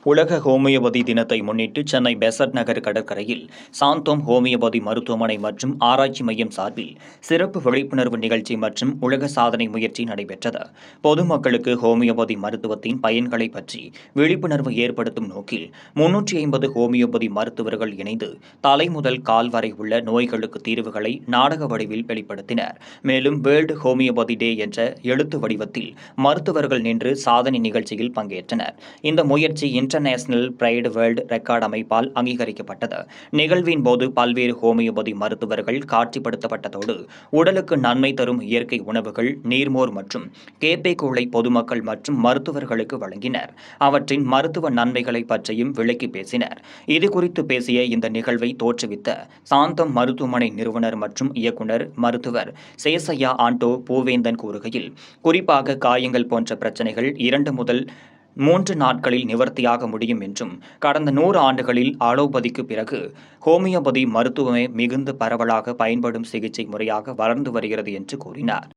உலக ஹோமியோபதி தினத்தை முன்னிட்டு சென்னை பெசர்ட் நகர் கடற்கரையில் சாந்தோம் ஹோமியோபதி மருத்துவமனை மற்றும் ஆராய்ச்சி மையம் சார்பில் சிறப்பு விழிப்புணர்வு நிகழ்ச்சி மற்றும் உலக சாதனை முயற்சி நடைபெற்றது. பொதுமக்களுக்கு ஹோமியோபதி மருத்துவத்தின் பயன்களை பற்றி விழிப்புணர்வு ஏற்படுத்தும் நோக்கில் 350 ஹோமியோபதி மருத்துவர்கள் இணைந்து தலை முதல் கால் வரை உள்ள நோய்களுக்கு தீர்வுகளை நாடக வடிவில் வெளிப்படுத்தினர். மேலும் வேர்ல்டு ஹோமியோபதி டே என்ற எழுத்து வடிவத்தில் மருத்துவர்கள் நின்று சாதனை நிகழ்ச்சியில் பங்கேற்றனர். இந்த முயற்சி இன்டர்நேஷனல் பிரைடு வேர்ல்டு ரெக்கார்ட் அமைப்பால் அங்கீகரிக்கப்பட்டது. நிகழ்வின் போது பல்வேறு ஹோமியோபதி மருத்துவர்கள் காட்சிப்படுத்தப்பட்டதோடு உடலுக்கு நன்மை தரும் இயற்கை உணவுகள், நீர்மோர் மற்றும் கேப்பை கூழை பொதுமக்கள் மற்றும் மருத்துவர்களுக்கு வழங்கினர். அவற்றின் மருத்துவ நன்மைகளை பற்றியும் விளக்கி பேசினர். இதுகுறித்து பேசிய இந்த நிகழ்வை தோற்றுவித்த சாந்தம் மருத்துவமனை நிறுவனர் மற்றும் இயக்குனர் மருத்துவர் சேசையா ஆண்டோ பூவேந்தன் கூறுகையில், குறிப்பாக காயங்கள் போன்ற பிரச்சனைகள் 2 முதல் 3 நாட்களில் நிவர்த்தியாக முடியும் என்றும், கடந்த 100 ஆண்டுகளில் அலோபதிக்கு பிறகு ஹோமியோபதி மருத்துவமே மிகுந்த பரவலாக பயன்படும் சிகிச்சை முறையாக வளர்ந்து வருகிறது என்று கூறினார்.